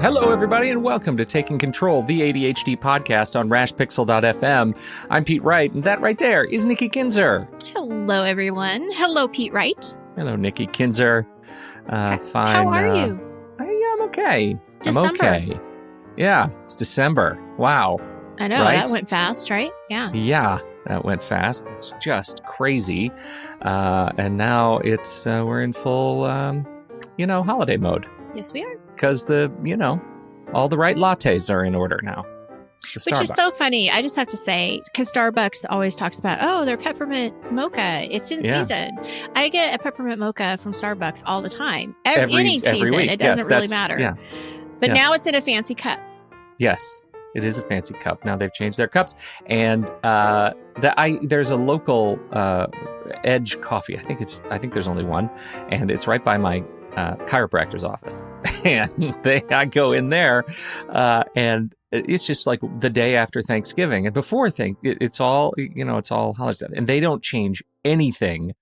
Hello, everybody, and welcome to Taking Control, the ADHD podcast on rashpixel.fm. I'm Pete Wright, and that right there is Nikki Kinzer. Hello, everyone. Hello, Pete Wright. Hello, Nikki Kinzer. Fine. How are you? I'm okay. It's December. I'm okay. Yeah, it's December. Wow. I know, right? That went fast, right? Yeah. Yeah, that went fast. It's just crazy. And now we're in full, holiday mode. Yes, we are. Because all the right lattes are in order now. Which is so funny. I just have to say, because Starbucks always talks about, their peppermint mocha. It's in season. I get a peppermint mocha from Starbucks all the time. Any season. Week. It doesn't really matter. Yeah. But now it's in a fancy cup. Yes, it is a fancy cup. Now they've changed their cups. And there's a local Edge coffee. I think there's only one. And it's right by my chiropractor's office. And I go in there and it's just like the day after Thanksgiving and before it's all holiday stuff, and they don't change anything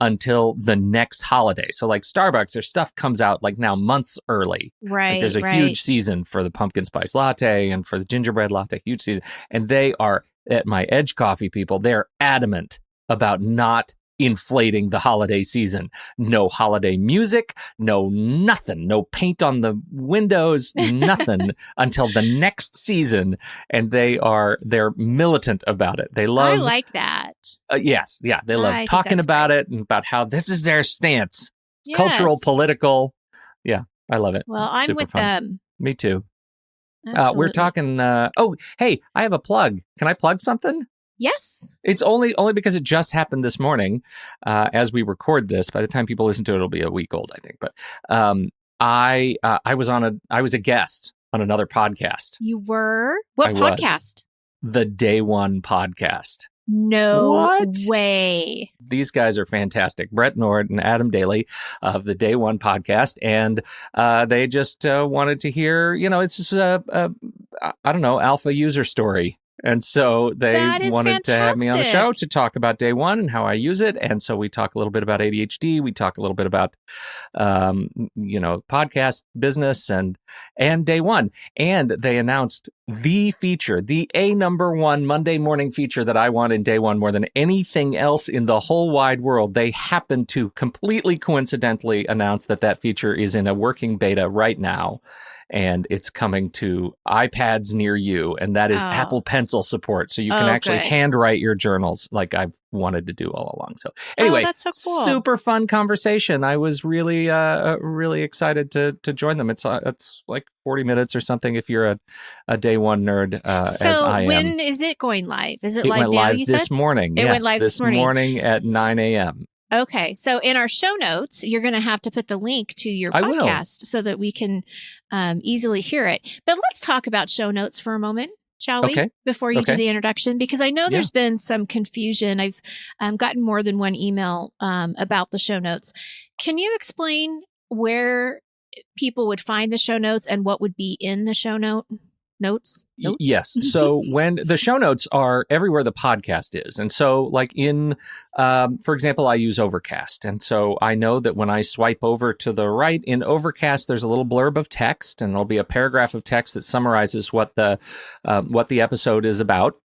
until the next holiday. So like Starbucks, their stuff comes out like now months early. Right. Like there's a huge season for the pumpkin spice latte and for the gingerbread latte, huge season. And they are, at my Edge coffee people, they're adamant about not inflating the holiday season. No holiday music, no nothing, no paint on the windows, nothing until the next season. And they're militant about it. They love. I like that. Yes, yeah, they love talking about it and about how this is their stance, yes. Cultural, political. Yeah, I love it. Well, I'm super with fun. them. Me too. Absolutely. We're talking. Hey, I have a plug. Can I plug something? Yes. It's only because it just happened this morning as we record this. By the time people listen to it, it'll be a week old, I think. But I was a guest on another podcast. You were? What podcast? The Day One podcast. No way. These guys are fantastic. Brett Nord and Adam Daly of the Day One podcast. And they just wanted to hear, it's just alpha user story. And so they wanted to have me on the show to talk about Day One and how I use it. And so we talk a little bit about ADHD. We talk a little bit about, podcast business and Day One. And they announced the feature, the number one Monday morning feature that I want in Day One more than anything else in the whole wide world. They happen to completely coincidentally announce that feature is in a working beta right now. And it's coming to iPads near you, and that is Apple Pencil support. So you can actually handwrite your journals like I've wanted to do all along. So anyway, that's so cool. Super fun conversation. I was really, really excited to join them. It's like 40 minutes or something if you're a Day One nerd, as I am. So when is it going live? Is it live went now, live you this said? morning. It went live this morning at 9 a.m. Okay, so in our show notes, you're going to have to put the link to your podcast so that we can easily hear it. But let's talk about show notes for a moment, shall we? Before you do the introduction, because I know there's been some confusion. I've gotten more than one email about the show notes. Can you explain where people would find the show notes and what would be in the show notes? Yes. So when the show notes are everywhere the podcast is. And so like for example, I use Overcast. And so I know that when I swipe over to the right in Overcast, there's a little blurb of text and there'll be a paragraph of text that summarizes what the episode is about.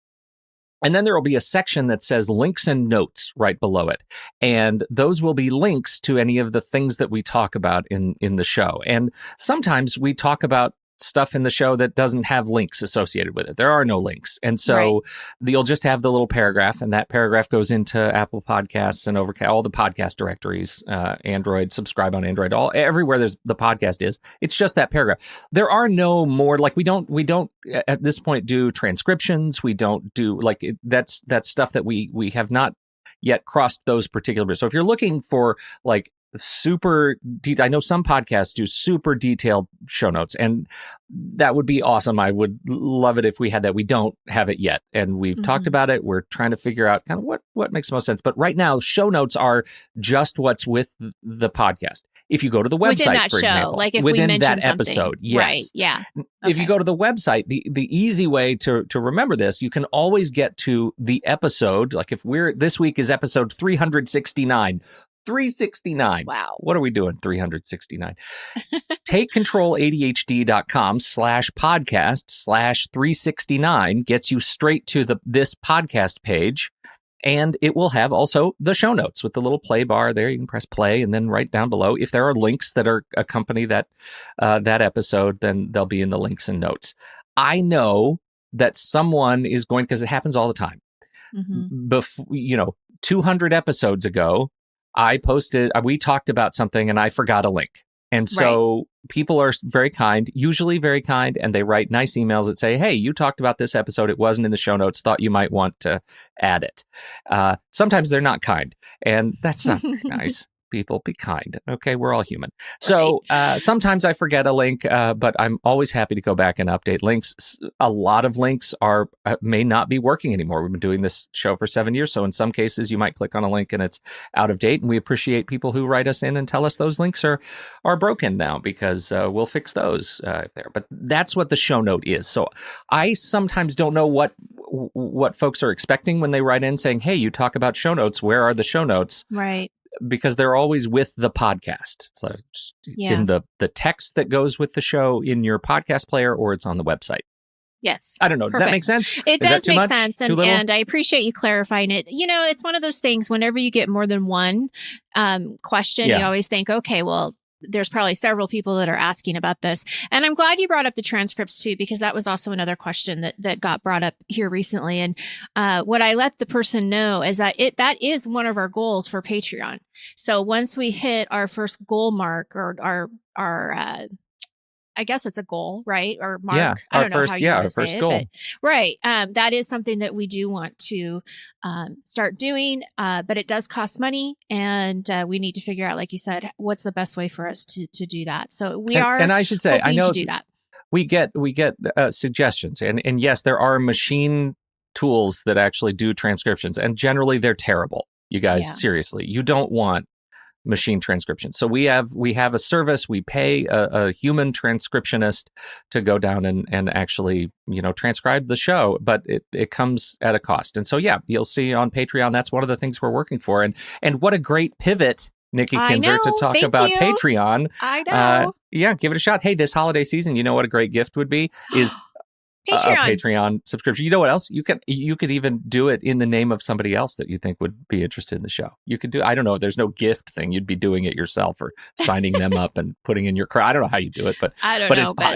And then there will be a section that says links and notes right below it. And those will be links to any of the things that we talk about in the show. And sometimes we talk about stuff in the show that doesn't have links associated with it. There are no links. And so you'll just have the little paragraph, and that paragraph goes into Apple Podcasts and Overcast, all the podcast directories, Android, subscribe on Android, everywhere there's the podcast is. It's just that paragraph. There are no more, like we don't at this point do transcriptions. We don't do that's stuff that we have not yet crossed those particular. So if you're looking for like super detailed, I know some podcasts do super detailed show notes, and that would be awesome. I would love it if we had that. We don't have it yet, and we've talked about it. We're trying to figure out kind of what makes most sense. But right now, show notes are just what's with the podcast. If you go to the website, for example, like if within we that something. episode, yes, right, yeah. If you go to the website, the easy way to remember this, you can always get to the episode. Like if this week is episode 369. 369. Wow. What are we doing? 369. TakeControl ADHD.com/podcast/369 gets you straight to this podcast page. And it will have also the show notes with the little play bar there. You can press play, and then right down below, if there are links that are accompany that episode, then they'll be in the links and notes. I know that someone is going, because it happens all the time. 200 episodes ago, we talked about something and I forgot a link. And so people are very kind, usually very kind, and they write nice emails that say, hey, you talked about this episode. It wasn't in the show notes. Thought you might want to add it. Sometimes they're not kind, and that's not very nice. People, be kind. Okay, we're all human. So sometimes I forget a link, but I'm always happy to go back and update links. A lot of links may not be working anymore. We've been doing this show for 7 years, so in some cases you might click on a link and it's out of date. And we appreciate people who write us in and tell us those links are broken now, because we'll fix those there. But that's what the show note is. So I sometimes don't know what folks are expecting when they write in saying, "Hey, you talk about show notes. Where are the show notes?" Right. Because they're always with the podcast. It's in the text that goes with the show in your podcast player, or it's on the website. Yes. I don't know. Does that make sense? It does make sense. And I appreciate you clarifying it. It's one of those things, whenever you get more than one question, you always think, okay, well, there's probably several people that are asking about this. And I'm glad you brought up the transcripts too, because that was also another question that got brought up here recently. And what I let the person know is that that is one of our goals for Patreon. So once we hit our first goal mark, or our I guess it's a goal, right? Or mark. Yeah, I don't know how you our first goal. Right. That is something that we do want to start doing, but it does cost money, and we need to figure out, like you said, what's the best way for us to do that. So and I should say, I know to do that. We get suggestions, and yes, there are machine tools that actually do transcriptions, and generally they're terrible. You guys, seriously, you don't want machine transcription. So we have a service. We pay a human transcriptionist to go down and actually, transcribe the show, but it comes at a cost. And so, you'll see on Patreon, that's one of the things we're working for. And what a great pivot, Nikki Kinzer, to talk about Patreon. I know. Give it a shot. Hey, this holiday season, you know what a great gift would be is Patreon subscription. You know what else? You could even do it in the name of somebody else that you think would be interested in the show. You could do, I don't know, there's no gift thing. You'd be doing it yourself, or signing them up and putting in your I don't know how you do it, but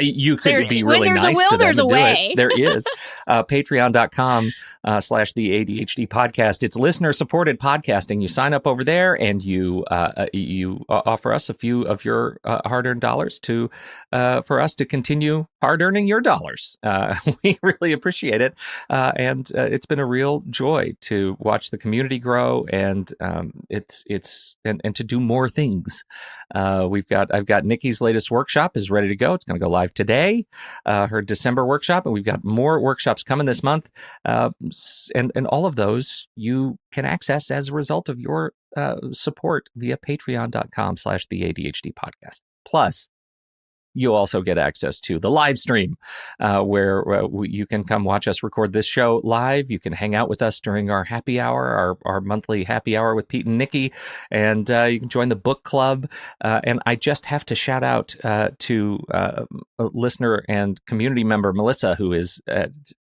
you could be really nice to them. There's a way. There is. Patreon.com/the ADHD podcast. It's listener supported podcasting. You sign up over there, and you offer us a few of your hard-earned dollars for us to continue hard earning your dollars. We really appreciate it. And it's been a real joy to watch the community grow, and and to do more things. I've got Nikki's latest workshop is ready to go. It's going to go live today, her December workshop, and we've got more workshops coming this month. And all of those you can access as a result of your support via patreon.com/the ADHD podcast. Plus, you also get access to the live stream, where you can come watch us record this show live. You can hang out with us during our happy hour, our monthly happy hour with Pete and Nikki, and you can join the book club. And I just have to shout out to a listener and community member, Melissa, who is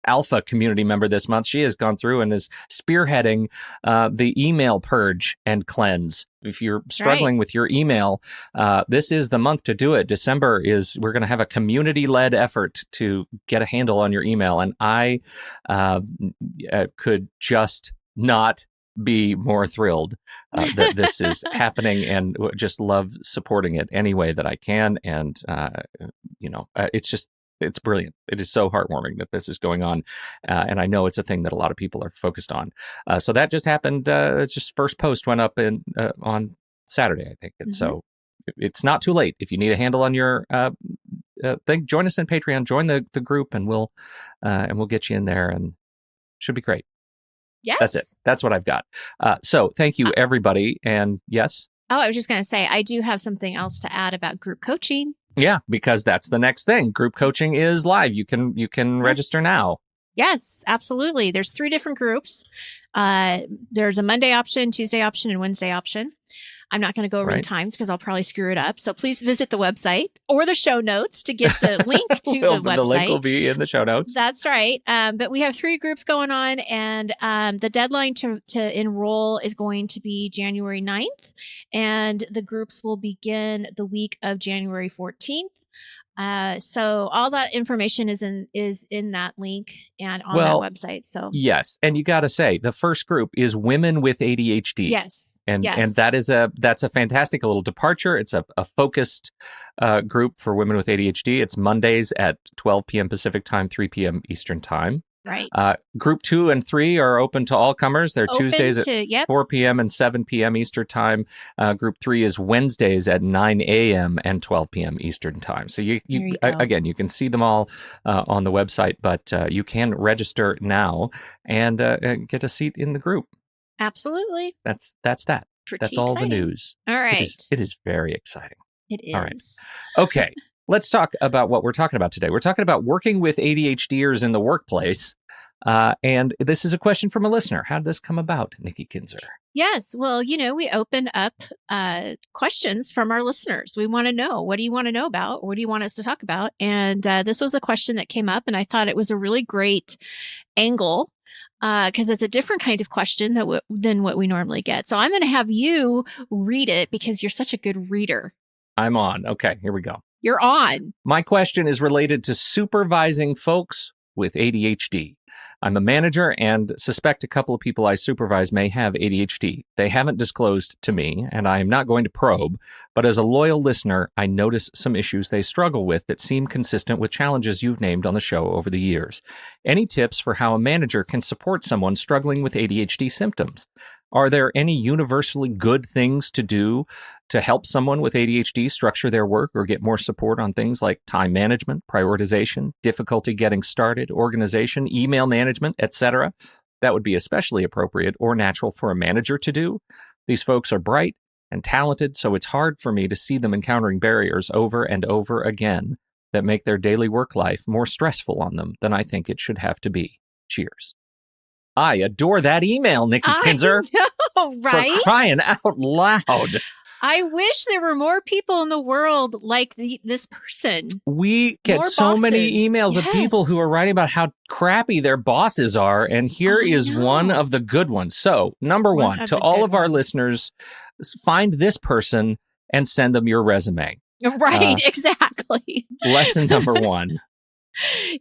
alpha community member this month. She has gone through and is spearheading the email purge and cleanse. If you're struggling with your email, this is the month to do it. December we're going to have a community-led effort to get a handle on your email. And I could just not be more thrilled that this is happening, and just love supporting it any way that I can. And, it's brilliant. It is so heartwarming that this is going on. And I know it's a thing that a lot of people are focused on. So that just happened. Just first post went up on Saturday, I think. And so it's not too late. If you need a handle on your thing, join us in Patreon, join the group, and we'll get you in there, and should be great. Yes. That's it. That's what I've got. So thank you, everybody. And yes. Oh, I was just going to say, I do have something else to add about group coaching. Yeah, because that's the next thing. Group coaching is live. You can register now. Yes, absolutely. There's 3 different groups. There's a Monday option, Tuesday option, and Wednesday option. I'm not going to go over the times because I'll probably screw it up. So please visit the website or the show notes to get the link to the website. The link will be in the show notes. That's right. But we have 3 groups going on, and the deadline to enroll is going to be January 9th, and the groups will begin the week of January 14th. So all that information is in that link and on that website. So yes, and you got to say the first group is women with ADHD. Yes, and that's a fantastic little departure. It's a focused group for women with ADHD. It's Mondays at 12 p.m. Pacific time, 3 p.m. Eastern time. Right. Group 2 and 3 are open to all comers. They're Tuesdays at 4 p.m. and 7 p.m. Eastern time. Group 3 is Wednesdays at 9 a.m. and 12 p.m. Eastern time. So you again, you can see them all on the website, but you can register now and get a seat in the group. Absolutely. That's that. Pretty That's all exciting. The news. All right. It is very exciting. It is. All right. Okay. Let's talk about what we're talking about today. We're talking about working with ADHDers in the workplace. And this is a question from a listener. How did this come about, Nikki Kinzer? Yes. Well, we open up questions from our listeners. We want to know, what do you want to know about? What do you want us to talk about? And this was a question that came up, and I thought it was a really great angle because it's a different kind of question than what we normally get. So I'm going to have you read it because you're such a good reader. I'm on. Okay, here we go. You're on. My question is related to supervising folks with ADHD. I'm a manager and suspect a couple of people I supervise may have ADHD. They haven't disclosed to me, and I am not going to probe, but as a loyal listener, I notice some issues they struggle with that seem consistent with challenges you've named on the show over the years. Any tips for how a manager can support someone struggling with ADHD symptoms? Are there any universally good things to do to help someone with ADHD structure their work or get more support on things like time management, prioritization, difficulty getting started, organization, email management, etc.? That would be especially appropriate or natural for a manager to do. These folks are bright and talented, so it's hard for me to see them encountering barriers over and over again that make their daily work life more stressful on them than I think it should have to be. Cheers. I adore that email, Nikki Kinzer. I know, right? For crying out loud. I wish there were more people in the world like this person. We get so many emails of people who are writing about how crappy their bosses are, and here is one of the good ones. So, number one, to all of our listeners, find this person and send them your resume. Right, exactly. Lesson number 1.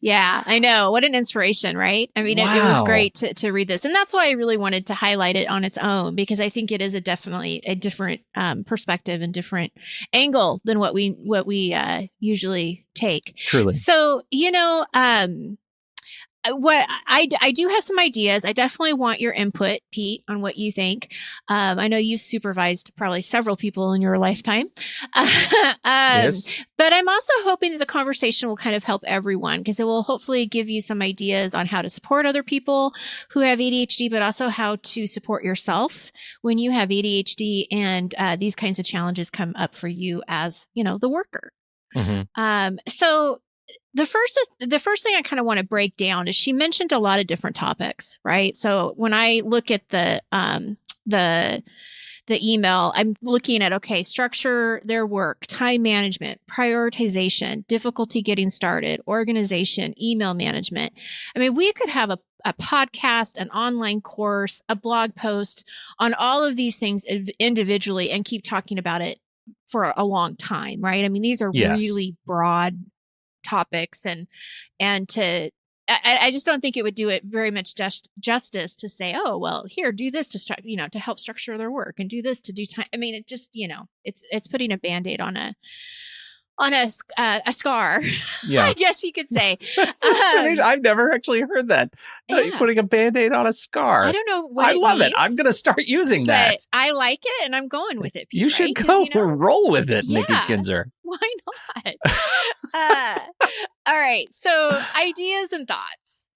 Yeah, I know. What an inspiration, right? I mean, it was great to read this. And that's why I really wanted to highlight it on its own, because I think it is definitely a different perspective and different angle than what we usually take. Truly. So, what I do have some ideas. I definitely want your input, Pete, on what you think. I know you've supervised probably several people in your lifetime. Yes. But I'm also hoping that the conversation will kind of help everyone, because it will hopefully give you some ideas on how to support other people who have ADHD, but also how to support yourself when you have ADHD and these kinds of challenges come up for you as, the worker. Mm-hmm. So the first thing I kind of want to break down is she mentioned a lot of different topics, right? So when I look at the email, I'm looking at, structure their work, time management, prioritization, difficulty getting started, organization, email management. I mean, we could have a podcast, an online course, a blog post on all of these things individually and keep talking about it for a long time, right? I mean, these are really broad topics, and I just don't think it would do it very much justice to say, oh, well, here, do this to help structure their work, and do this to do time. I mean, it just, it's putting a Band-Aid on a scar. Yeah. I guess you could say. I've never actually heard that. Putting a Band-Aid on a scar. I don't know what I love it. I'm going to start using that. I like it, and I'm going with it. Pete, you should go roll with it, Nikki Kinzer. Why not? All right. So ideas and thoughts.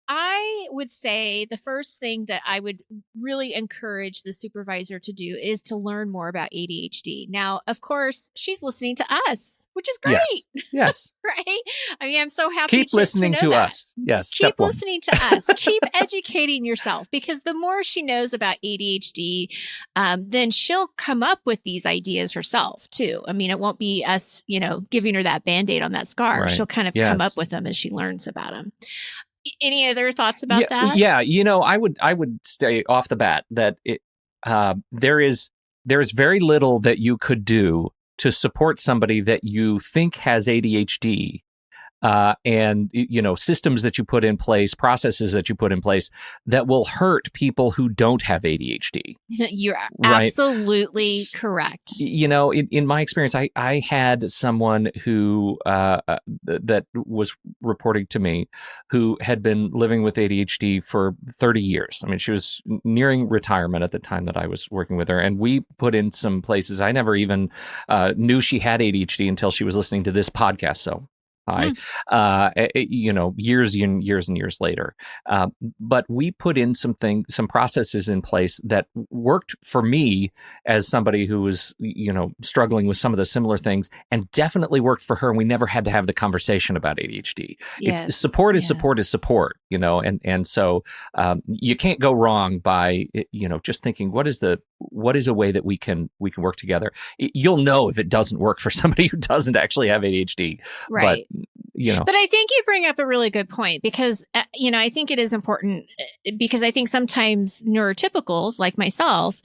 I would say the first thing that I would really encourage the supervisor to do is to learn more about ADHD. Now, of course, she's listening to us, which is great. Yes. Right? I mean, I'm so happy Keep listening to know that. us. Yes. Keep listening to us. Keep educating yourself, because the more she knows about ADHD, then she'll come up with these ideas herself too. I mean, it won't be us, giving her that Band-Aid on that scar. Right. She'll kind of come up with them as she learns about them. Any other thoughts about that? Yeah, I would say off the bat that there is very little that you could do to support somebody that you think has ADHD, and systems that you put in place, processes that you put in place that will hurt people who don't have ADHD. You're absolutely correct. In my experience, I had someone who that was reporting to me who had been living with ADHD for 30 years. I mean, she was nearing retirement at the time that I was working with her, and we put in some places. I never even knew she had ADHD until she was listening to this podcast. So years and years later. But we put in some processes in place that worked for me as somebody who was, struggling with some of the similar things, and definitely worked for her. And we never had to have the conversation about ADHD. Yes. Support is support, and so you can't go wrong by, just thinking, what is a way that we can work together. You'll know if it doesn't work for somebody who doesn't actually have ADHD. Right. But I think you bring up a really good point, because, I think it is important, because I think sometimes neurotypicals like myself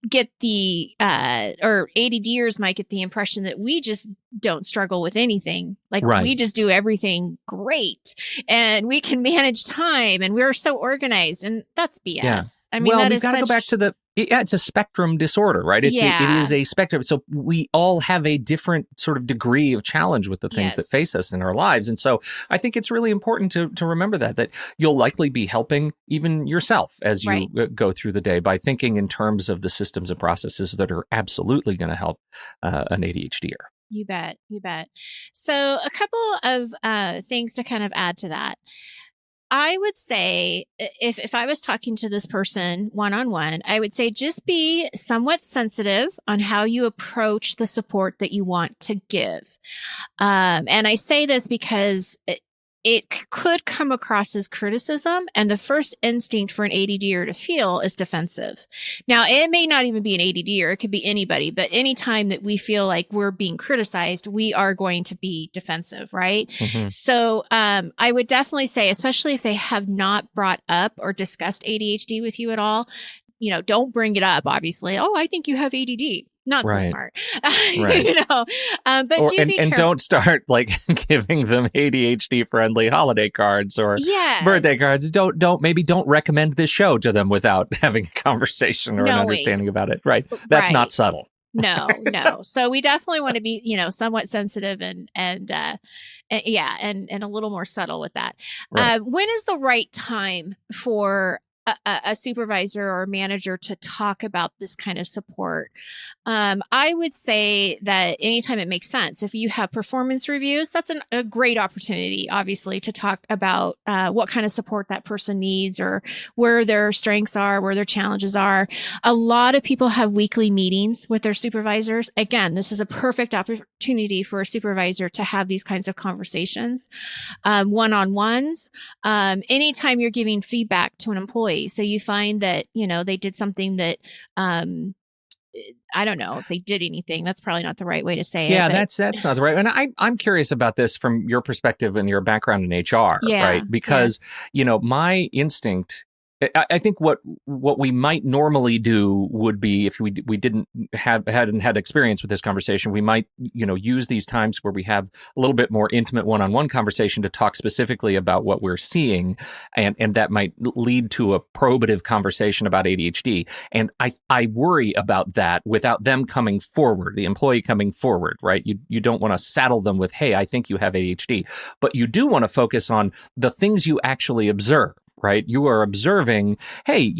get the, or ADDers might get the impression that we just don't struggle with anything. Like we just do everything great and we can manage time and we're so organized, and that's BS. Yeah. I mean, we've got to go back to it's a spectrum disorder, right? It is a spectrum. So we all have a different sort of degree of challenge with the things that face us in our lives. And so I think it's really important to remember that you'll likely be helping even yourself as you go through the day by thinking in terms of the systems and processes that are absolutely going to help an ADHDer. You bet. So a couple of things to kind of add to that. I would say if I was talking to this person one-on-one, I would say just be somewhat sensitive on how you approach the support that you want to give. And I say this because it could come across as criticism, and the first instinct for an ADDer to feel is defensive. Now, it may not even be an ADDer, it could be anybody, but anytime that we feel like we're being criticized, we are going to be defensive, right? Mm-hmm. So I would definitely say, especially if they have not brought up or discussed ADHD with you at all, don't bring it up, obviously. Oh, I think you have ADD. Not so smart, but do be careful. And don't start like giving them ADHD friendly holiday cards or birthday cards. Don't recommend this show to them without having a conversation or an understanding about it. Right. That's not subtle. No. So we definitely want to be, somewhat sensitive and a little more subtle with that. Right. When is the right time for a supervisor or a manager to talk about this kind of support? I would say that anytime it makes sense. If you have performance reviews, that's a great opportunity, obviously, to talk about what kind of support that person needs or where their strengths are, where their challenges are. A lot of people have weekly meetings with their supervisors. Again, this is a perfect opportunity for a supervisor to have these kinds of conversations, one-on-ones. Anytime you're giving feedback to an employee, so you find that, they did something that, I don't know if they did anything. That's probably not the right way to say it. Yeah, that's not the right. And I'm curious about this from your perspective and your background in HR, right? Because, my instinct, I think what we might normally do would be, if we hadn't had experience with this conversation, we might use these times where we have a little bit more intimate one-on-one conversation to talk specifically about what we're seeing, and that might lead to a probative conversation about ADHD. And I worry about that without them coming forward, the employee coming forward, right? You don't want to saddle them with, hey, I think you have ADHD, but you do want to focus on the things you actually observe. right? You are observing, hey,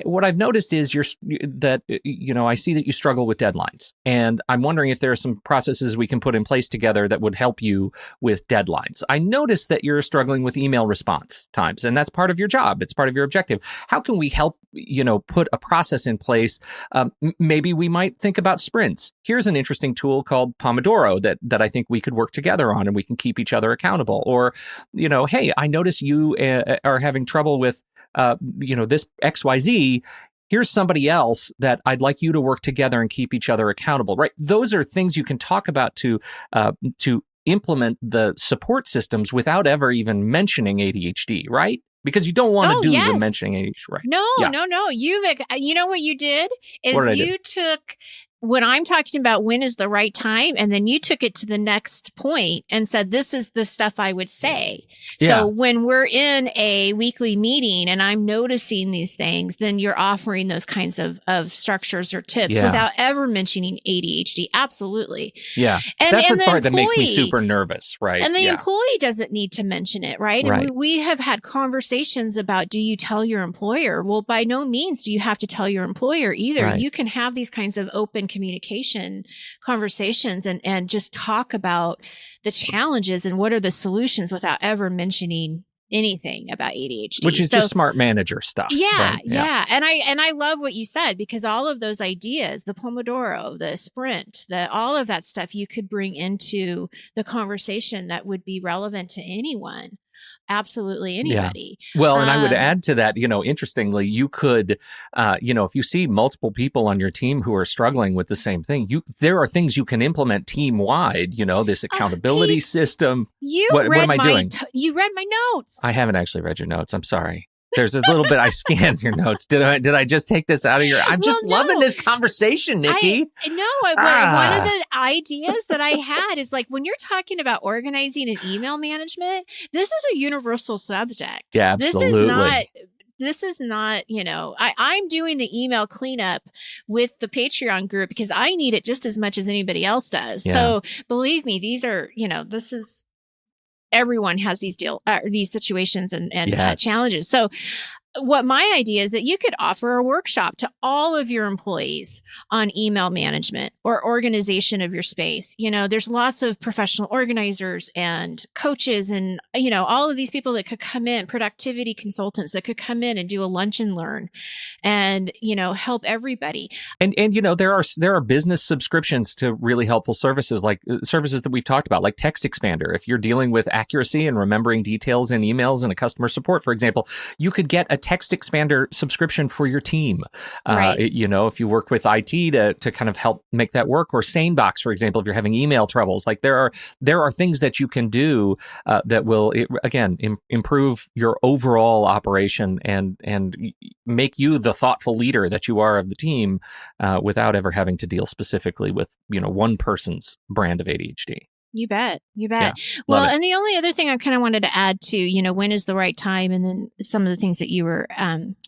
what I've noticed is that I see that you struggle with deadlines. And I'm wondering if there are some processes we can put in place together that would help you with deadlines. I noticed that you're struggling with email response times, and that's part of your job. It's part of your objective. How can we help, put a process in place? Maybe we might think about sprints. Here's an interesting tool called Pomodoro that I think we could work together on, and we can keep each other accountable. Or, hey, I notice you are having trouble with, this XYZ. Here's somebody else that I'd like you to work together and keep each other accountable, right? Those are things you can talk about to implement the support systems without ever even mentioning ADHD, right? Because you don't want to do the mentioning ADHD, right? No. You know what you did is you took when I'm talking about when is the right time, and then you took it to the next point and said, this is the stuff I would say. Yeah. So when we're in a weekly meeting and I'm noticing these things, then you're offering those kinds of structures or tips without ever mentioning ADHD. Absolutely. Yeah. That's the part that makes me super nervous, right? And the employee doesn't need to mention it, right? And we have had conversations about, do you tell your employer? Well, by no means do you have to tell your employer either. Right. You can have these kinds of open communication conversations and just talk about the challenges and what are the solutions without ever mentioning anything about ADHD, which is just smart manager stuff. Yeah, right? Yeah. And I love what you said, because all of those ideas, the Pomodoro, the sprint, all of that stuff you could bring into the conversation that would be relevant to anyone. Absolutely anybody. Yeah. Well, and I would add to that, interestingly, you could, if you see multiple people on your team who are struggling with the same thing, there are things you can implement team wide, this accountability system. What am I doing? You read my notes. I haven't actually read your notes. I'm sorry. There's a little bit I scanned your notes. Did I just take this out of your? I'm just loving this conversation, Nikki. One of the ideas that I had is like, when you're talking about organizing and email management, this is a universal subject. Yeah, absolutely. This is not, I'm doing the email cleanup with the Patreon group because I need it just as much as anybody else does. Yeah. So believe me, these are, this is. Everyone has these situations and challenges. So what my idea is that you could offer a workshop to all of your employees on email management or organization of your space. There's lots of professional organizers and coaches and, all of these people that could come in, productivity consultants that could come in and do a lunch and learn and, help everybody. And there are business subscriptions to really helpful services, like services that we've talked about, like Text Expander. If you're dealing with accuracy and remembering details in emails and a customer support, for example, you could get a Text Expander subscription for your team. Right. If you work with IT to kind of help make that work, or SaneBox, for example, if you're having email troubles, like there are things that you can do that will, again, improve your overall operation and make you the thoughtful leader that you are of the team without ever having to deal specifically with, one person's brand of ADHD. You bet. Yeah, well, and the only other thing I kind of wanted to add to, when is the right time, and then some of the things that you were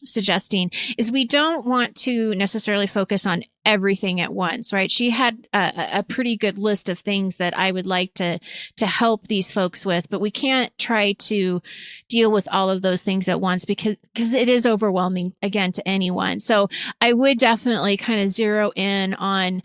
suggesting, is we don't want to necessarily focus on everything at once, right? She had a pretty good list of things that I would like to help these folks with, but we can't try to deal with all of those things at once because it is overwhelming, again, to anyone. So I would definitely kind of zero in on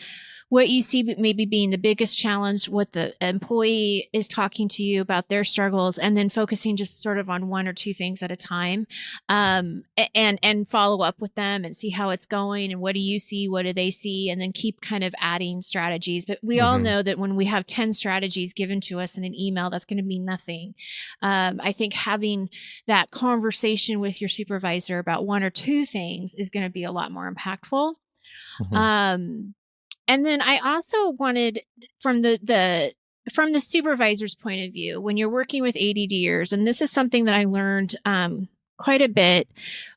what you see maybe being the biggest challenge, what the employee is talking to you about their struggles, and then focusing just sort of on one or two things at a time, and follow up with them and see how it's going and what do you see, what do they see, and then keep kind of adding strategies. But we all know that when we have 10 strategies given to us in an email, that's going to mean nothing. I think having that conversation with your supervisor about one or two things is going to be a lot more impactful. And then I also wanted, from the supervisor's point of view, when you're working with ADDers, and this is something that I learned quite a bit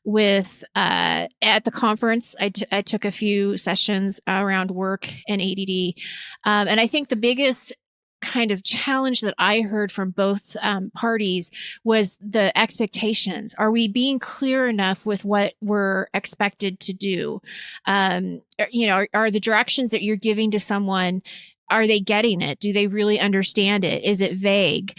with at the conference. I took a few sessions around work and ADD, and I think the biggest kind of challenge that I heard from both parties was the expectations. Are we being clear enough with what we're expected to do? Are the directions that you're giving to someone, are they getting it? Do they really understand it? Is it vague?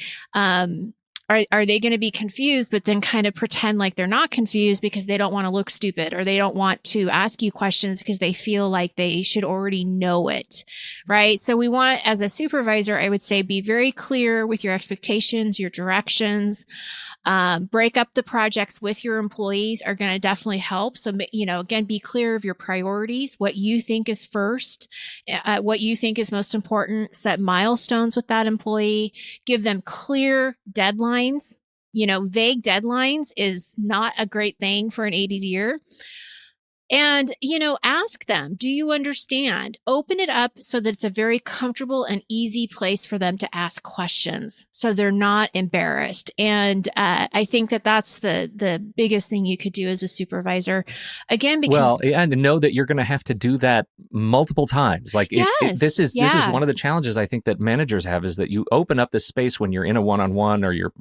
are they going to be confused, but then kind of pretend like they're not confused because they don't want to look stupid, or they don't want to ask you questions because they feel like they should already know it, right? So we want, as a supervisor, I would say, be very clear with your expectations, your directions. Break up the projects with your employees are going to definitely help. So, again, be clear of your priorities, what you think is first, what you think is most important. Set milestones with that employee. Give them clear deadlines. Vague deadlines is not a great thing for an ADDer. And, ask them, do you understand? Open it up so that it's a very comfortable and easy place for them to ask questions, so they're not embarrassed. And I think that that's the biggest thing you could do as a supervisor. Again, because and know that you're going to have to do that multiple times. Like this is one of the challenges I think that managers have, is that you open up this space when you're in a one-on-one, or you're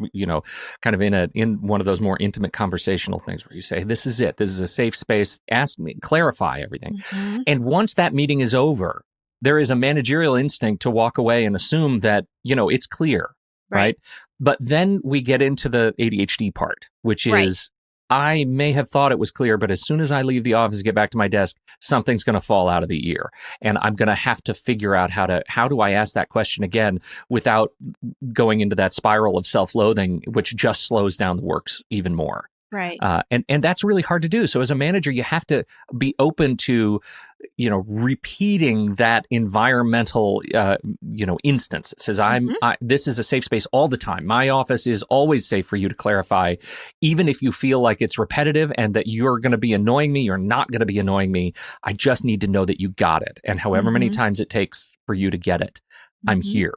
kind of in one of those more intimate conversational things where you say, this is it. This is a safe space. Ask me, clarify everything. Mm-hmm. And once that meeting is over, there is a managerial instinct to walk away and assume that, it's clear, right? But then we get into the ADHD part, which is, I may have thought it was clear, but as soon as I leave the office and get back to my desk, something's going to fall out of the ear. And I'm going to have to figure out how do I ask that question again without going into that spiral of self-loathing, which just slows down the works even more. Right. And that's really hard to do. So as a manager, you have to be open to, repeating that environmental, instance. It says, this is a safe space all the time. My office is always safe for you to clarify, even if you feel like it's repetitive and that you're going to be annoying me, you're not going to be annoying me. I just need to know that you got it. And however many times it takes for you to get it, I'm here.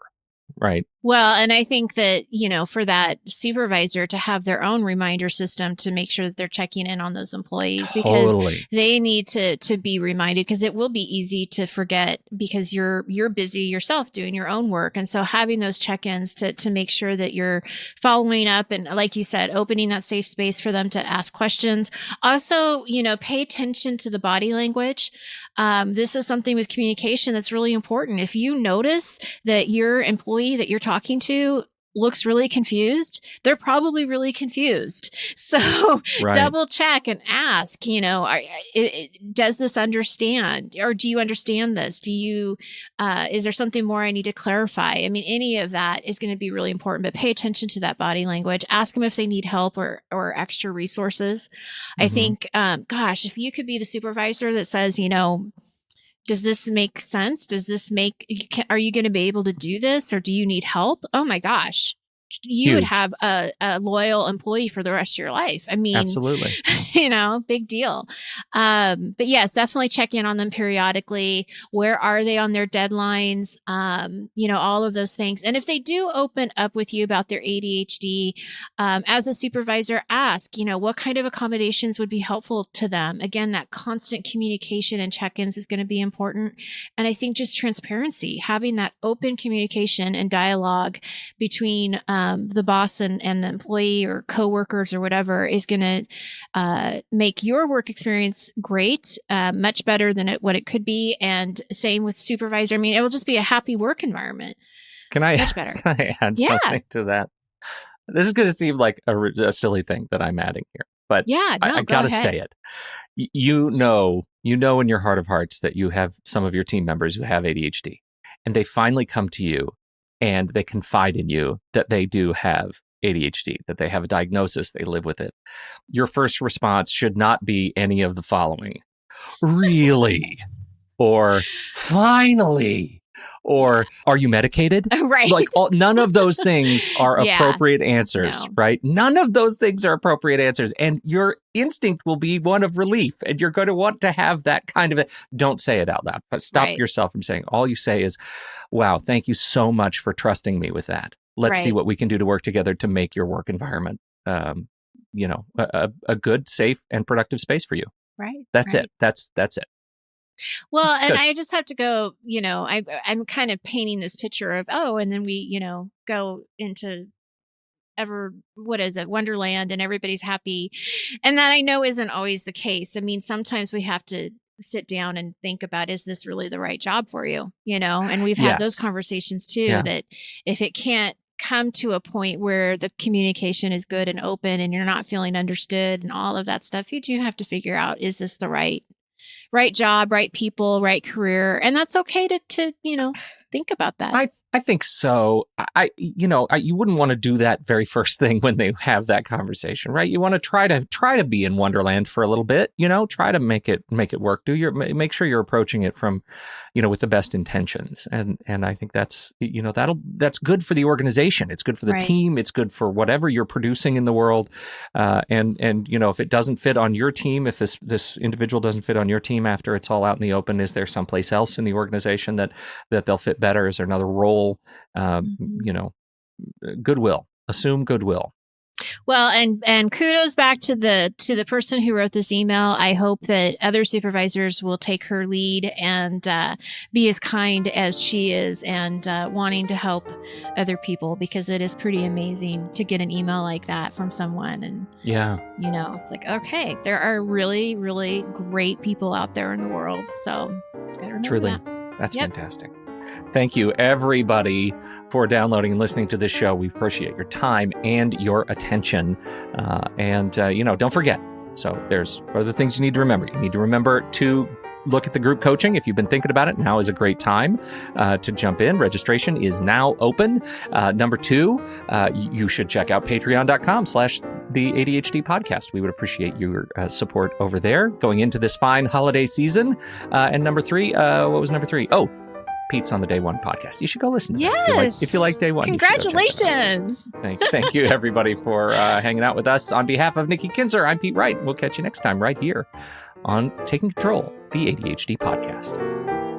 Right. Well, and I think that, for that supervisor to have their own reminder system to make sure that they're checking in on those employees, because they need to be reminded, because it will be easy to forget because you're busy yourself doing your own work. And so having those check-ins to make sure that you're following up and, like you said, opening that safe space for them to ask questions. Also, pay attention to the body language. This is something with communication that's really important. If you notice that your employee that you're talking to looks really confused, they're probably really confused. So double check and ask, does this understand, or do you understand this? Is there something more I need to clarify? I mean, any of that is going to be really important, but pay attention to that body language. Ask them if they need help or extra resources. I think, if you could be the supervisor that says, does this make sense? Are you going to be able to do this, or do you need help? Oh my gosh. You would have a loyal employee for the rest of your life. I mean, absolutely, big deal. But yes, definitely check in on them periodically. Where are they on their deadlines? All of those things. And if they do open up with you about their ADHD, as a supervisor, ask, what kind of accommodations would be helpful to them? Again, that constant communication and check-ins is going to be important. And I think just transparency, having that open communication and dialogue between the boss and the employee or coworkers or whatever is going to make your work experience great, much better than what it could be. And same with supervisor. I mean, it will just be a happy work environment. Much better. Can I add something to that? This is going to seem like a silly thing that I'm adding here, but I got to say it. You know in your heart of hearts that you have some of your team members who have ADHD, and they finally come to you and they confide in you that they do have ADHD, that they have a diagnosis, they live with it. Your first response should not be any of the following. Really? Or finally? Or are you medicated? Right. Like none of those things are appropriate answers, right? None of those things are appropriate answers. And your instinct will be one of relief. And you're going to want to have that kind of don't say it out loud, but stop yourself from saying, all you say is, wow, thank you so much for trusting me with that. Let's see what we can do to work together to make your work environment, a good, safe, and productive space for you. Right. That's it. That's it. Well, and I just have to go, I'm kind of painting this picture of, and then we, go into Wonderland, and everybody's happy. And that I know isn't always the case. I mean, sometimes we have to sit down and think about, is this really the right job for you? And we've had those conversations too, that if it can't come to a point where the communication is good and open and you're not feeling understood and all of that stuff, you do have to figure out, is this the right job, right people, right career? And that's okay to think about that. I think so. You wouldn't want to do that very first thing when they have that conversation, right? You want to try to be in Wonderland for a little bit, try to make it work. Make sure you're approaching it from, with the best intentions. And I think that's, that's good for the organization. It's good for the team. It's good for whatever you're producing in the world. And if it doesn't fit on your team, if this individual doesn't fit on your team after it's all out in the open, is there someplace else in the organization that they'll fit better? Is there another role? Goodwill. Assume goodwill. Well, and kudos back to the person who wrote this email. I hope that other supervisors will take her lead and be as kind as she is and wanting to help other people, because it is pretty amazing to get an email like that from someone. And it's like, okay, there are really, really great people out there in the world. So gotta remember truly, that's fantastic. Thank you, everybody, for downloading and listening to this show. We appreciate your time and your attention. Don't forget. So there's other things you need to remember. You need to remember to look at the group coaching. If you've been thinking about it, now is a great time to jump in. Registration is now open. Number 2, you should check out patreon.com/the ADHD podcast. We would appreciate your support over there going into this fine holiday season. And number 3, what was number 3? Oh, Pete's on the Day One podcast. You should go listen. Yes. If you like Day One. Congratulations. Thank you, everybody, for hanging out with us. On behalf of Nikki Kinzer, I'm Pete Wright. We'll catch you next time right here on Taking Control, the ADHD podcast.